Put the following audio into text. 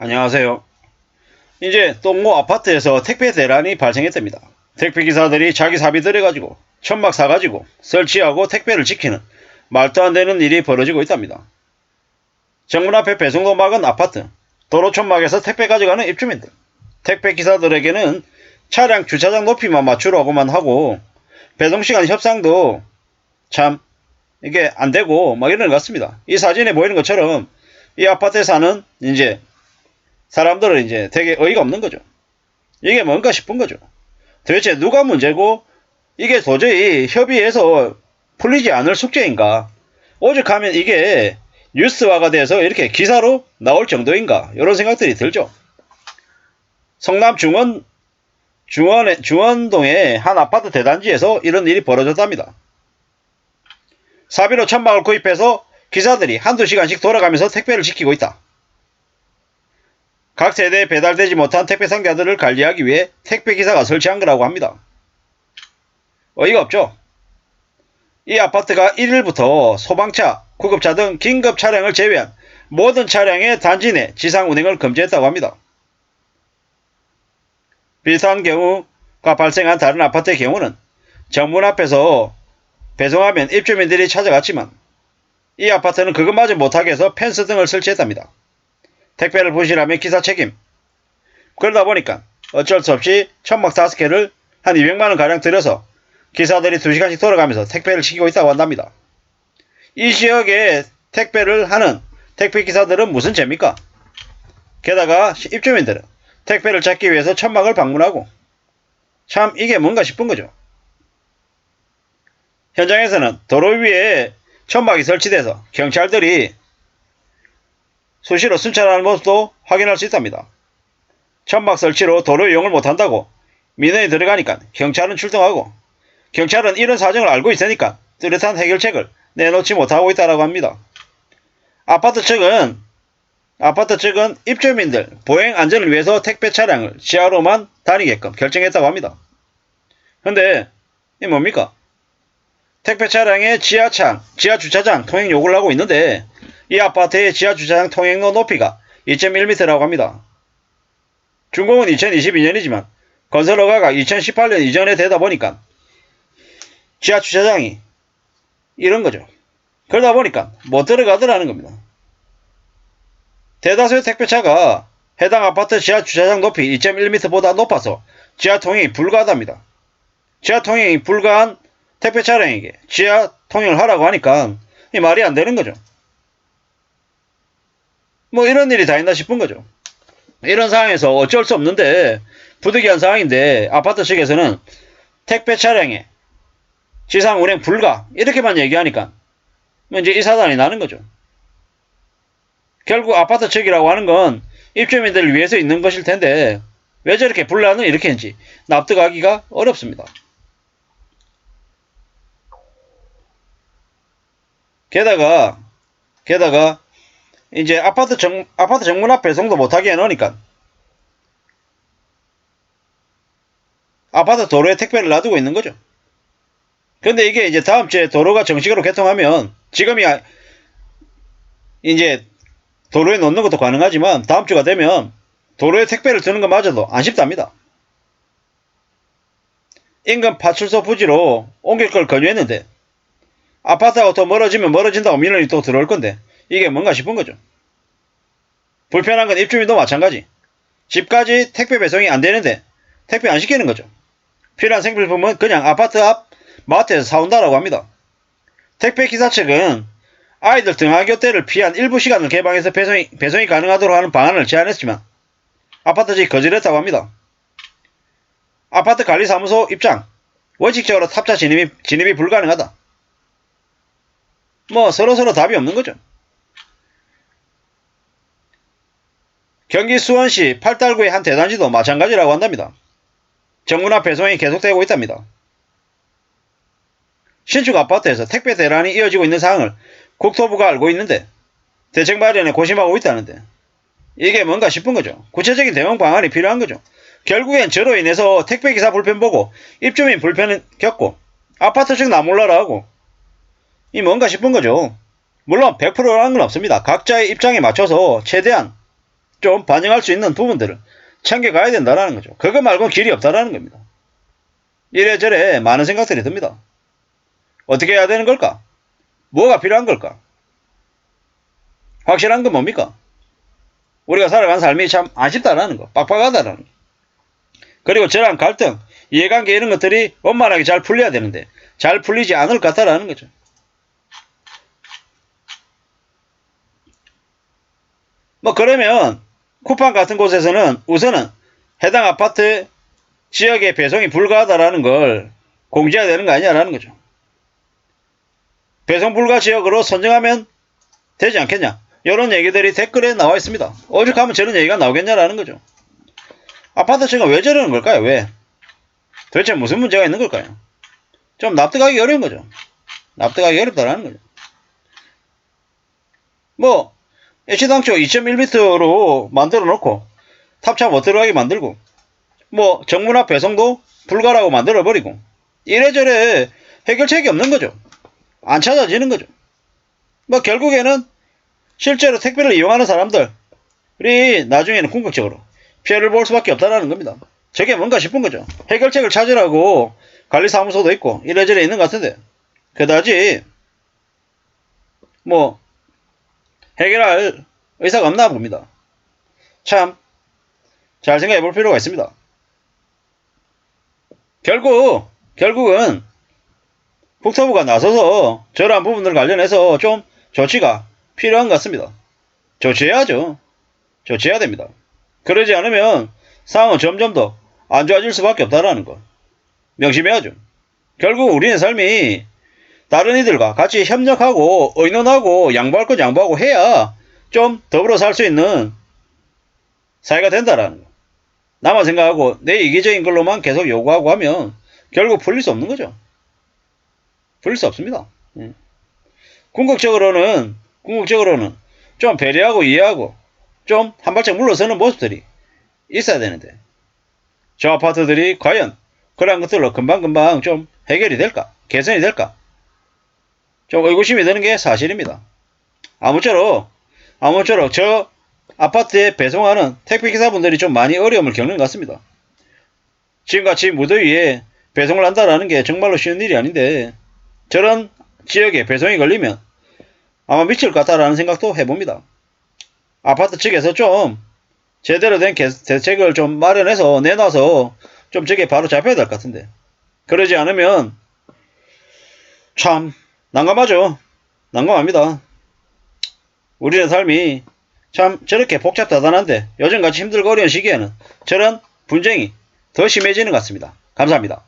안녕하세요. 이제 똥모 아파트에서 택배 대란이 발생했답니다. 택배기사들이 자기 사비 들여가지고 천막 사가지고 설치하고 택배를 지키는 말도 안 되는 일이 벌어지고 있답니다. 정문 앞에 배송도 막은 아파트, 도로 천막에서 택배 가져가는 입주민들, 택배기사들에게는 차량 주차장 높이만 맞추라고만 하고 배송시간 협상도 참 이게 안 되고 막 이러는 것 같습니다. 이 사진에 보이는 것처럼 이 아파트에 사는 이제 사람들은 이제 되게 어이가 없는 거죠. 이게 뭔가 싶은 거죠. 도대체 누가 문제고 이게 도저히 협의해서 풀리지 않을 숙제인가? 오죽하면 이게 뉴스화가 돼서 이렇게 기사로 나올 정도인가? 이런 생각들이 들죠. 성남 중원동의 한 아파트 대단지에서 이런 일이 벌어졌답니다. 사비로 천막을 구입해서 기사들이 한두 시간씩 돌아가면서 택배를 지키고 있다. 각 세대에 배달되지 못한 택배 상자들을 관리하기 위해 택배기사가 설치한 거라고 합니다. 어이가 없죠? 이 아파트가 1일부터 소방차, 구급차 등 긴급 차량을 제외한 모든 차량의 단지 내 지상 운행을 금지했다고 합니다. 비슷한 경우가 발생한 다른 아파트의 경우는 정문 앞에서 배송하면 입주민들이 찾아갔지만 이 아파트는 그것마저 못하게 해서 펜스 등을 설치했답니다. 택배를 분실하면 기사 책임. 그러다 보니까 어쩔 수 없이 천막 5개를 한 200만원가량 들여서 기사들이 2시간씩 돌아가면서 택배를 시키고 있다고 한답니다. 이 지역에 택배를 하는 택배기사들은 무슨 죄입니까? 게다가 입주민들은 택배를 찾기 위해서 천막을 방문하고 참 이게 뭔가 싶은 거죠. 현장에서는 도로 위에 천막이 설치돼서 경찰들이 수시로 순찰하는 모습도 확인할 수 있답니다. 천막 설치로 도로 이용을 못한다고 민원이 들어가니까 경찰은 출동하고 경찰은 이런 사정을 알고 있으니까 뚜렷한 해결책을 내놓지 못하고 있다고 합니다. 아파트 측은 입주민들 보행 안전을 위해서 택배 차량을 지하로만 다니게끔 결정했다고 합니다. 근데 이게 뭡니까? 택배 차량의 지하 주차장 통행 요구를 하고 있는데 이 아파트의 지하 주차장 통행로 높이가 2.1m라고 합니다. 준공은 2022년이지만 건설 허가가 2018년 이전에 되다 보니까 지하 주차장이 이런 거죠. 그러다 보니까 못 들어가더라는 겁니다. 대다수의 택배차가 해당 아파트 지하 주차장 높이 2.1m보다 높아서 지하 통행이 불가하답니다. 지하 통행이 불가한 택배 차량에게 지하 통행을 하라고 하니까 이 말이 안 되는 거죠. 뭐 이런 일이 다 있나 싶은 거죠. 이런 상황에서 어쩔 수 없는데 부득이한 상황인데 아파트 측에서는 택배 차량에 지상 운행 불가 이렇게만 얘기하니까 이제 이 사단이 나는 거죠. 결국 아파트 측이라고 하는 건 입주민들을 위해서 있는 것일 텐데 왜 저렇게 분란을 일으키는지 납득하기가 어렵습니다. 게다가 이제 아파트 정문 앞 배송도 못하게 해놓으니까 아파트 도로에 택배를 놔두고 있는 거죠. 근데 이게 이제 다음 주에 도로가 정식으로 개통하면 지금이 이제 도로에 놓는 것도 가능하지만 다음 주가 되면 도로에 택배를 두는 것마저도 안 쉽답니다. 인근 파출소 부지로 옮길 걸 권유했는데 아파트하고 더 멀어지면 멀어진다고 민원이 또 들어올 건데 이게 뭔가 싶은 거죠. 불편한 건 입주민도 마찬가지. 집까지 택배 배송이 안 되는데 택배 안 시키는 거죠. 필요한 생필품은 그냥 아파트 앞 마트에서 사온다라고 합니다. 택배 기사 측은 아이들 등하교 때를 피한 일부 시간을 개방해서 배송이 가능하도록 하는 방안을 제안했지만 아파트 측이 거절했다고 합니다. 아파트 관리사무소 입장, 원칙적으로 탑차 진입이 불가능하다. 뭐 서로서로 답이 없는 거죠. 경기 수원시 팔달구의 한 대단지도 마찬가지라고 한답니다. 정문 앞 배송이 계속되고 있답니다. 신축 아파트에서 택배 대란이 이어지고 있는 상황을 국토부가 알고 있는데 대책 마련에 고심하고 있다는데 이게 뭔가 싶은 거죠. 구체적인 대응 방안이 필요한 거죠. 결국엔 저로 인해서 택배기사 불편 보고 입주민 불편 겪고 아파트 측 나몰라라 하고 이 뭔가 싶은 거죠. 물론 100%라는 건 없습니다. 각자의 입장에 맞춰서 최대한 좀 반영할 수 있는 부분들을 챙겨가야 된다라는 거죠. 그거 말고 길이 없다라는 겁니다. 이래저래 많은 생각들이 듭니다. 어떻게 해야 되는 걸까? 뭐가 필요한 걸까? 확실한 건 뭡니까? 우리가 살아가는 삶이 참 아쉽다라는 거, 빡빡하다라는 거. 그리고 저런 갈등, 이해관계 이런 것들이 원만하게 잘 풀려야 되는데 잘 풀리지 않을 것 같다라는 거죠. 뭐 그러면 쿠팡 같은 곳에서는 우선은 해당 아파트 지역에 배송이 불가하다라는 걸 공지해야 되는 거 아니냐라는 거죠. 배송 불가 지역으로 선정하면 되지 않겠냐. 이런 얘기들이 댓글에 나와 있습니다. 오죽하면 저런 얘기가 나오겠냐라는 거죠. 아파트 측은 왜 저러는 걸까요? 왜? 도대체 무슨 문제가 있는 걸까요? 좀 납득하기 어려운 거죠. 납득하기 어렵다라는 거죠. 뭐 애시당초 2.1m로 만들어 놓고 탑차 못 들어가게 만들고 뭐 정문앞 배송도 불가라고 만들어 버리고 이래저래 해결책이 없는 거죠. 안 찾아지는 거죠. 뭐 결국에는 실제로 택배를 이용하는 사람들이 나중에는 궁극적으로 피해를 볼 수밖에 없다는 겁니다. 저게 뭔가 싶은 거죠. 해결책을 찾으라고 관리사무소도 있고 이래저래 있는 것 같은데 그다지 뭐 해결할 의사가 없나 봅니다. 참 잘 생각해 볼 필요가 있습니다. 결국은 국토부가 나서서 저러한 부분들 관련해서 좀 조치가 필요한 것 같습니다. 조치해야죠. 조치해야 됩니다. 그러지 않으면 상황은 점점 더 안 좋아질 수밖에 없다라는 거 명심해야죠. 결국 우리의 삶이 다른 이들과 같이 협력하고 의논하고 양보할 건 양보하고 해야 좀 더불어 살 수 있는 사회가 된다라는 거. 나만 생각하고 내 이기적인 걸로만 계속 요구하고 하면 결국 풀릴 수 없는 거죠. 풀릴 수 없습니다. 궁극적으로는 좀 배려하고 이해하고 좀 한 발짝 물러서는 모습들이 있어야 되는데 저 아파트들이 과연 그러한 것들로 금방금방 좀 해결이 될까? 개선이 될까? 좀 의구심이 드는 게 사실입니다. 아무쪼록 저 아파트에 배송하는 택배기사분들이 좀 많이 어려움을 겪는 것 같습니다. 지금같이 무더위에 배송을 한다는 게 정말로 쉬운 일이 아닌데 저런 지역에 배송이 걸리면 아마 미칠 것 같다라는 생각도 해봅니다. 아파트 측에서 좀 제대로 된 대책을 좀 마련해서 내놔서 좀 저게 바로 잡혀야 될 것 같은데 그러지 않으면 참 난감하죠. 난감합니다. 우리의 삶이 참 저렇게 복잡다단한데 요즘같이 힘들고 어려운 시기에는 저런 분쟁이 더 심해지는 것 같습니다. 감사합니다.